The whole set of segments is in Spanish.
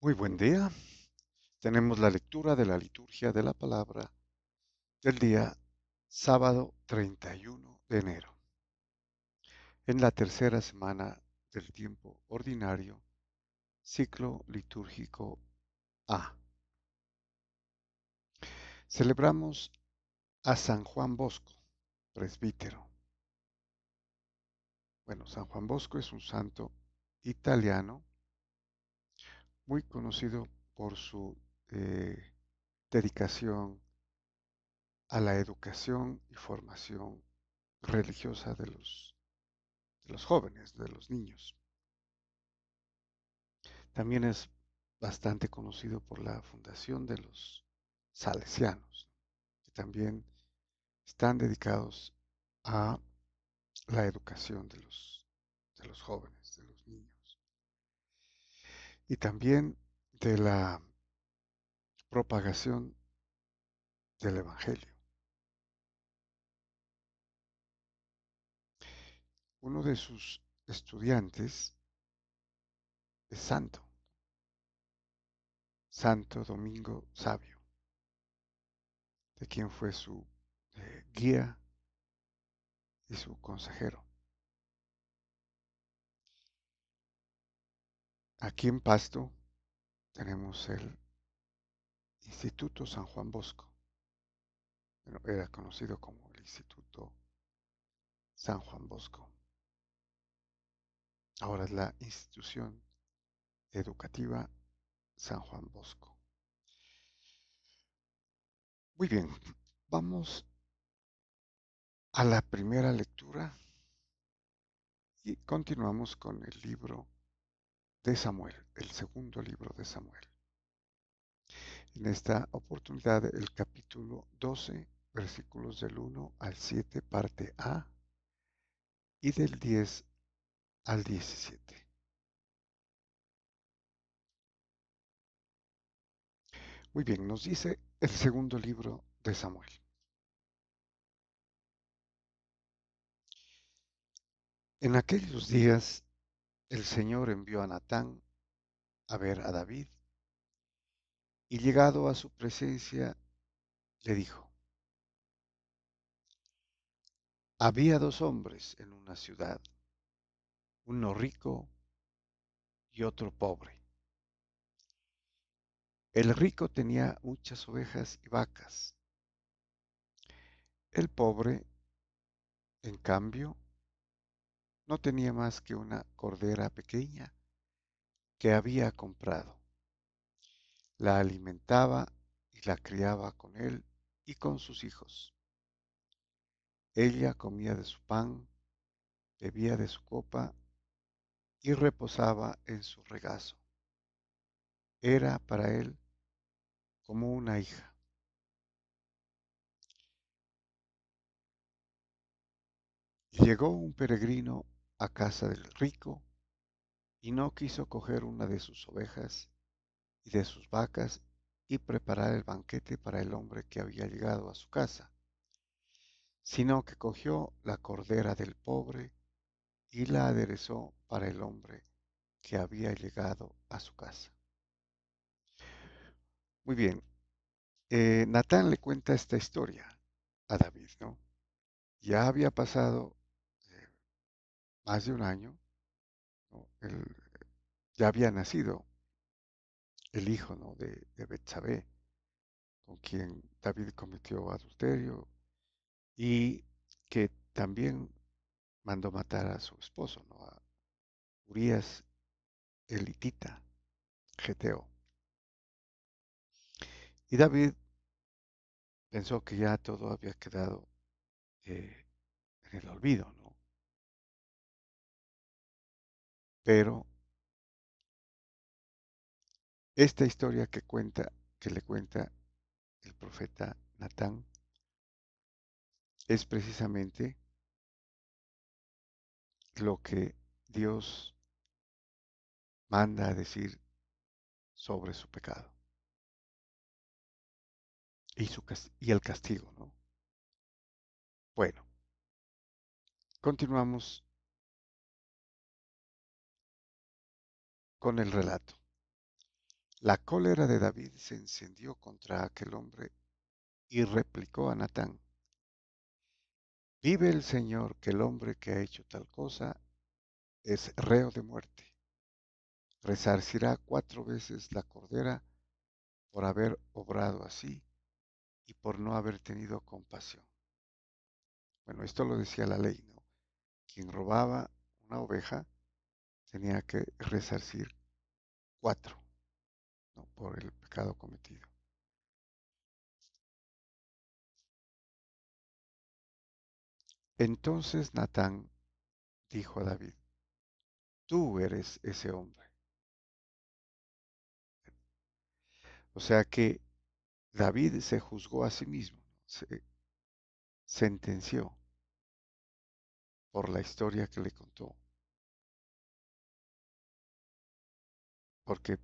Muy buen día. Tenemos la lectura de la liturgia de la palabra del día sábado 31 de enero, en la tercera semana del tiempo ordinario, ciclo litúrgico A. Celebramos a San Juan Bosco, presbítero. Bueno, San Juan Bosco es un santo italiano muy conocido por su dedicación a la educación y formación religiosa de los jóvenes, de los niños. También es bastante conocido por la fundación de los salesianos, que también están dedicados a la educación de los jóvenes, de los niños, y también de la propagación del Evangelio. Uno de sus estudiantes es Santo Domingo Sabio, de quien fue su guía y su consejero. Aquí en Pasto tenemos el Instituto San Juan Bosco. Bueno, era conocido como el Instituto San Juan Bosco. Ahora es la Institución Educativa San Juan Bosco. Muy bien, vamos a la primera lectura y continuamos con el libro de Samuel, el segundo libro de Samuel. En esta oportunidad, el capítulo 12, versículos del 1 al 7, parte A, y del 10 al 17. Muy bien, nos dice el segundo libro de Samuel. En aquellos días el Señor envió a Natán a ver a David, y llegado a su presencia le dijo: había dos hombres en una ciudad, uno rico y otro pobre. El rico tenía muchas ovejas y vacas. El pobre, en cambio, no tenía más que una cordera pequeña que había comprado. La alimentaba y la criaba con él y con sus hijos. Ella comía de su pan, bebía de su copa y reposaba en su regazo. Era para él como una hija. Llegó un peregrino a casa del rico y no quiso coger una de sus ovejas y de sus vacas y preparar el banquete para el hombre que había llegado a su casa, sino que cogió la cordera del pobre y la aderezó para el hombre que había llegado a su casa. Muy bien, Natán le cuenta esta historia a David, ¿no? Ya había pasado eh, más de un año, ¿no? Ya había nacido el hijo, ¿no?, de Betsabé, con quien David cometió adulterio y que también mandó matar a su esposo, ¿no?, a Urías el hitita, geteo. Y David pensó que ya todo había quedado eh, en el olvido, ¿no? Pero esta historia que le cuenta el profeta Natán, es precisamente lo que Dios manda a decir sobre su pecado y el castigo, ¿no? Bueno, continuamos con el relato. La cólera de David se encendió contra aquel hombre y replicó a Natán: Vive el Señor que el hombre que ha hecho tal cosa es reo de muerte. Resarcirá 4 veces la cordera por haber obrado así y por no haber tenido compasión. Bueno, esto lo decía la ley, ¿no? Quien robaba una oveja tenía que resarcir 4, ¿no? Por el pecado cometido. Entonces Natán dijo a David: Tú eres ese hombre. O sea que David se juzgó a sí mismo, ¿no? Se sentenció por la historia que le contó, porque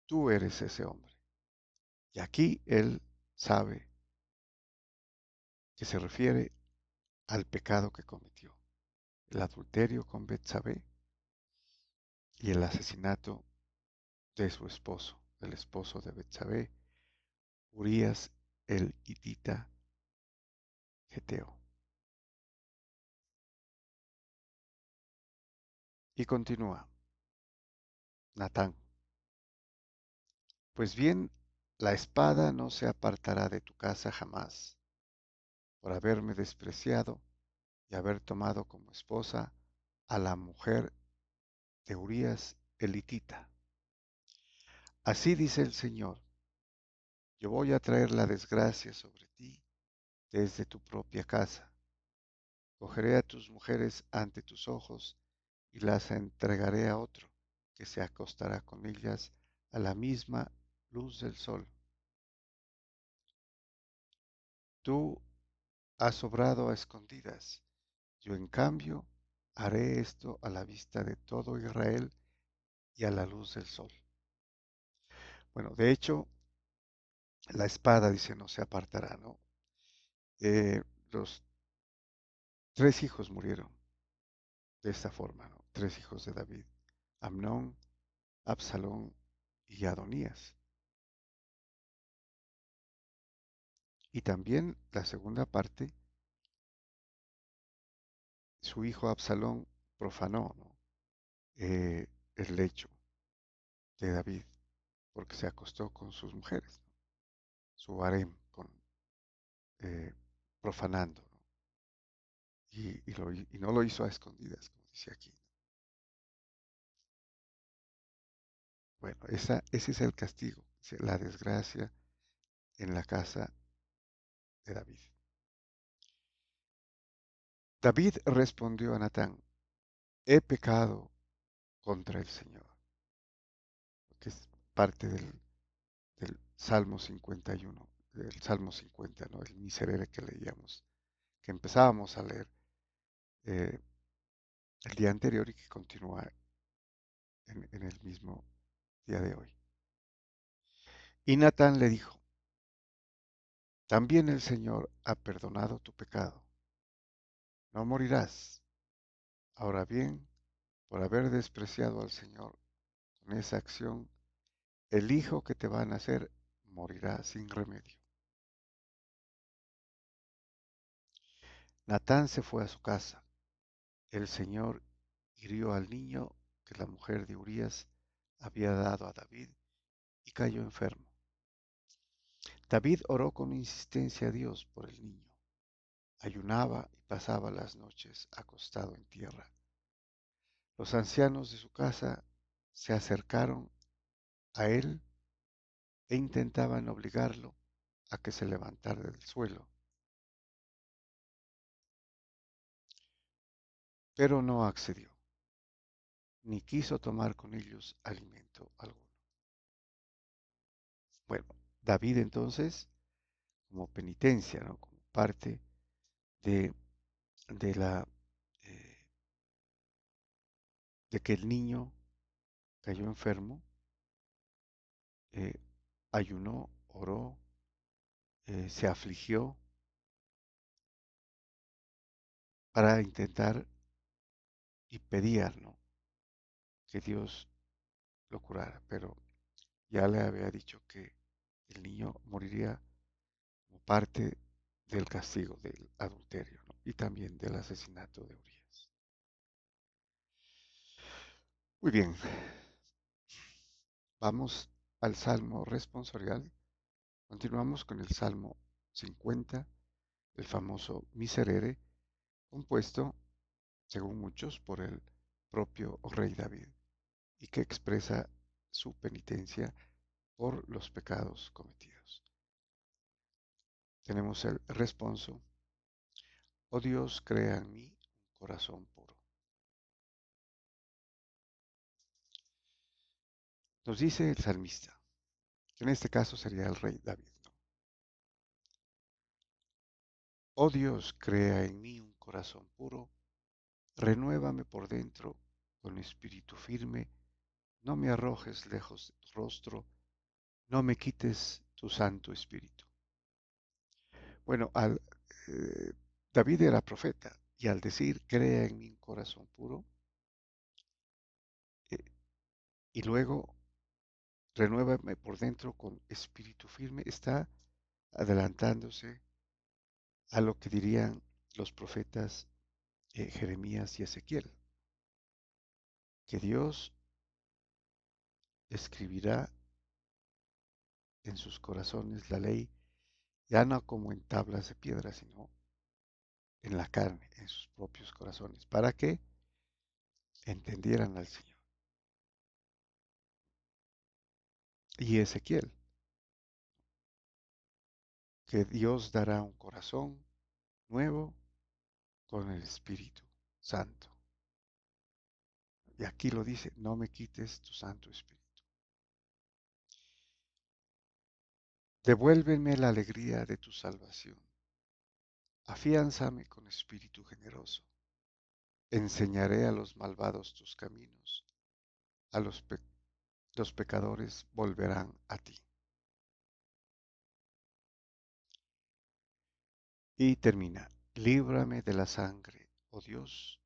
tú eres ese hombre. Y aquí él sabe que se refiere al pecado que cometió, el adulterio con Betsabé y el asesinato de su esposo, el esposo de Betsabé, Urías el hitita geteo. Y continúa Natán: Pues bien, la espada no se apartará de tu casa jamás, por haberme despreciado y haber tomado como esposa a la mujer de Urías el hitita. Así dice el Señor: Yo voy a traer la desgracia sobre ti desde tu propia casa. Cogeré a tus mujeres ante tus ojos y las entregaré a otro, que se acostará con ellas a la misma luz del sol. Tú has obrado a escondidas, yo en cambio haré esto a la vista de todo Israel y a la luz del sol. Bueno, de hecho, la espada dice no se apartará, ¿no? Los 3 hijos murieron de esta forma, ¿no? 3 hijos de David: Amnón, Absalón y Adonías. Y también la segunda parte, su hijo Absalón profanó, ¿no? El lecho de David porque se acostó con sus mujeres, ¿no? Su harem, eh, profanando, ¿no? Y no lo hizo a escondidas, como dice aquí. Bueno, ese es el castigo, la desgracia en la casa de David. David respondió a Natán: He pecado contra el Señor, que es parte del Salmo 51, del Salmo 50, ¿no? El miserere que leíamos, que empezábamos a leer eh, el día anterior y que continúa en el mismo día de hoy. Y Natán le dijo: También el Señor ha perdonado tu pecado, no morirás. Ahora bien, por haber despreciado al Señor con esa acción, el hijo que te va a nacer morirá sin remedio. Natán se fue a su casa. El Señor hirió al niño que la mujer de Urías había dado a David y cayó enfermo. David oró con insistencia a Dios por el niño. Ayunaba y pasaba las noches acostado en tierra. Los ancianos de su casa se acercaron a él e intentaban obligarlo a que se levantara del suelo, pero no accedió, ni quiso tomar con ellos alimento alguno. Bueno, David entonces, como penitencia, ¿no? Como parte de, de la eh, de que el niño cayó enfermo, eh, ayunó, oró, se afligió para intentar y pedía, ¿no? Que Dios lo curara, pero ya le había dicho que el niño moriría como parte del castigo del adulterio, ¿no? Y también del asesinato de Urias. Muy bien, vamos al Salmo responsorial. Continuamos con el Salmo 50, el famoso Miserere, compuesto, según muchos, por el propio rey David y que expresa su penitencia por los pecados cometidos. Tenemos el responso: oh Dios, crea en mí un corazón puro. Nos dice el salmista, que en este caso sería el rey David, ¿no? Oh Dios, crea en mí un corazón puro, renuévame por dentro con espíritu firme, no me arrojes lejos de tu rostro, no me quites tu santo espíritu. Bueno, David era profeta y al decir crea en mí un corazón puro, eh, y luego renuévame por dentro con espíritu firme, está adelantándose a lo que dirían los profetas Jeremías y Ezequiel, que Dios escribirá en sus corazones la ley, ya no como en tablas de piedra, sino en la carne, en sus propios corazones, para que entendieran al Señor. Y Ezequiel, que Dios dará un corazón nuevo con el Espíritu Santo. Y aquí lo dice, no me quites tu Santo Espíritu. Devuélveme la alegría de tu salvación. Afiánzame con espíritu generoso. Enseñaré a los malvados tus caminos. A los pecadores volverán a ti. Y termina, líbrame de la sangre, oh Dios,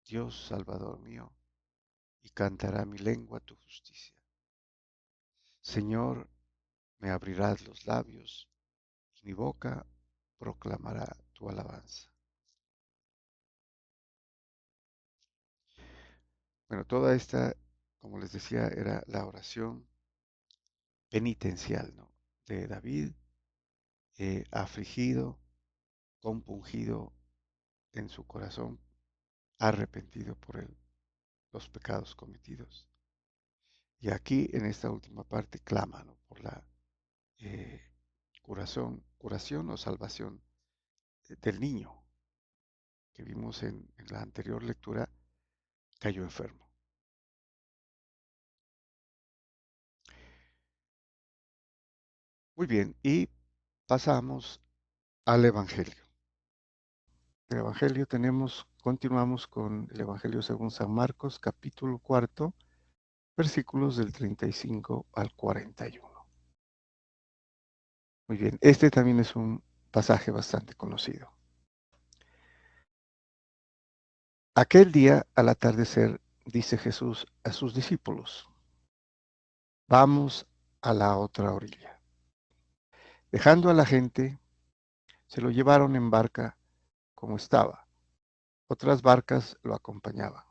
Dios Salvador mío, y cantará mi lengua tu justicia. Señor, me abrirás los labios, y mi boca proclamará tu alabanza. Bueno, toda esta, como les decía, era la oración penitencial, ¿no? De David, afligido, compungido en su corazón, arrepentido por los pecados cometidos. Y aquí, en esta última parte, clama, ¿no? Por la eh, curación o salvación del niño que vimos en la anterior lectura, cayó enfermo. Muy bien, y pasamos al Evangelio. El Evangelio continuamos con el Evangelio según San Marcos, capítulo 4, versículos del 35 al 41. Muy bien, este también es un pasaje bastante conocido. Aquel día, al atardecer, dice Jesús a sus discípulos, vamos a la otra orilla. Dejando a la gente, se lo llevaron en barca como estaba. Otras barcas lo acompañaban.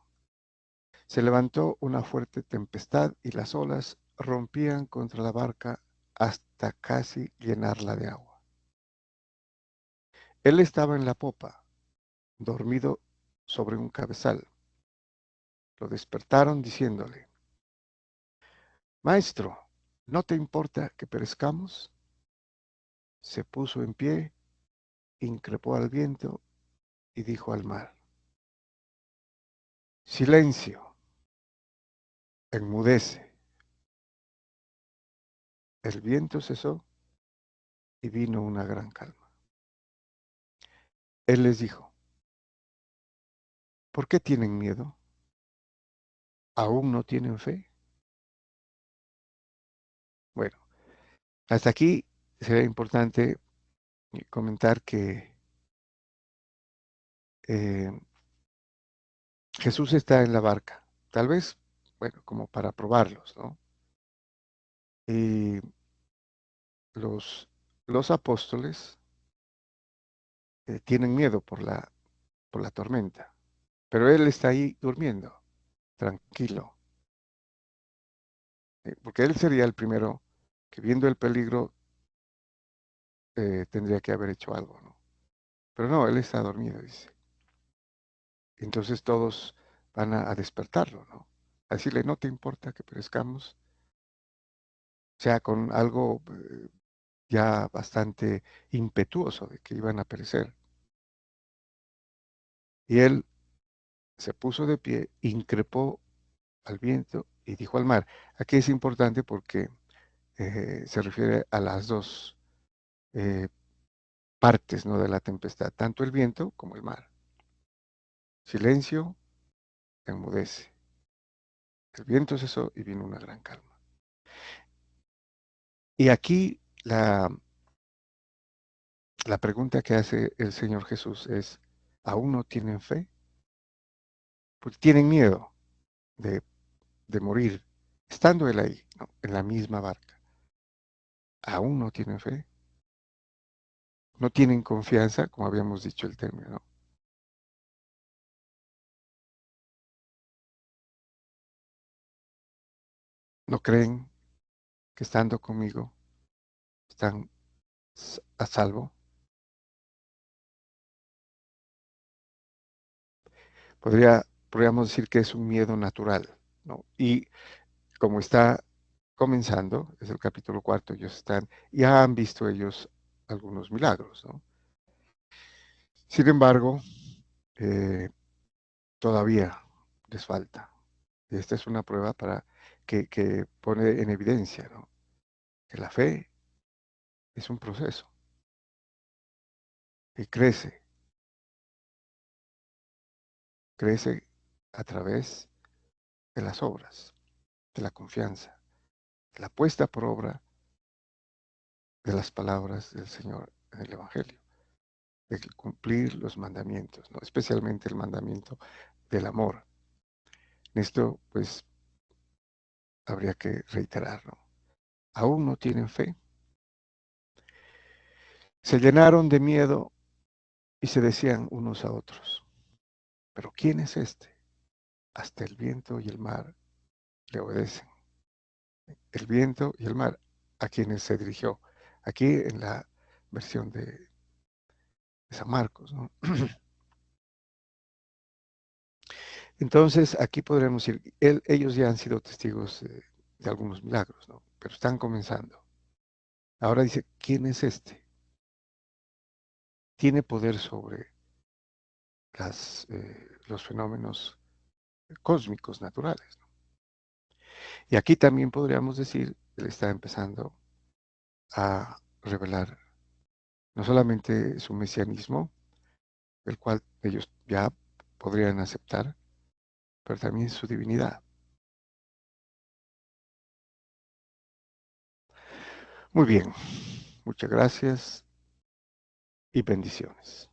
Se levantó una fuerte tempestad y las olas rompían contra la barca hasta casi llenarla de agua. Él estaba en la popa, dormido sobre un cabezal. Lo despertaron diciéndole, Maestro, ¿no te importa que perezcamos? Se puso en pie, increpó al viento y dijo al mar, Silencio, enmudece. El viento cesó y vino una gran calma. Él les dijo, ¿por qué tienen miedo? ¿Aún no tienen fe? Bueno, hasta aquí sería importante comentar que eh, Jesús está en la barca. Tal vez, bueno, como para probarlos, ¿no? Y los, los apóstoles tienen miedo por la tormenta, pero él está ahí durmiendo, tranquilo, porque él sería el primero que viendo el peligro tendría que haber hecho algo, ¿no? Pero no, él está dormido, dice. Entonces todos van a despertarlo, ¿no? A decirle, no te importa que perezcamos, o sea, con algo ya bastante impetuoso de que iban a perecer. Y él se puso de pie, increpó al viento y dijo al mar. Aquí es importante porque se refiere a las dos eh, partes, ¿no?, de la tempestad, tanto el viento como el mar. Silencio, enmudece. El viento cesó y vino una gran calma. Y aquí la pregunta que hace el Señor Jesús es, ¿aún no tienen fe? Porque tienen miedo de, de morir, estando él ahí, ¿no?, en la misma barca. ¿Aún no tienen fe? ¿No tienen confianza, como habíamos dicho el término, ¿no? ¿No creen que estando conmigo están a salvo? Podríamos decir que es un miedo natural, ¿no? Y como está comenzando, es el capítulo cuarto, ya han visto ellos algunos milagros, ¿no? Sin embargo, eh, todavía les falta. Y esta es una prueba que pone en evidencia, ¿no?, que la fe es un proceso y crece a través de las obras, de la confianza, de la puesta por obra de las palabras del Señor en el Evangelio, de cumplir los mandamientos, ¿no?, especialmente el mandamiento del amor. En esto, pues, habría que reiterarlo. Aún no tienen fe. Se llenaron de miedo y se decían unos a otros, ¿pero quién es este? Hasta el viento y el mar le obedecen. El viento y el mar a quienes se dirigió. Aquí en la versión de San Marcos, ¿no? Entonces, aquí podremos decir, ellos ya han sido testigos de algunos milagros, ¿no?, pero están comenzando. Ahora dice, ¿quién es este? Tiene poder sobre los fenómenos cósmicos naturales, ¿no? Y aquí también podríamos decir, él está empezando a revelar no solamente su mesianismo, el cual ellos ya podrían aceptar, pero también su divinidad. Muy bien, muchas gracias y bendiciones.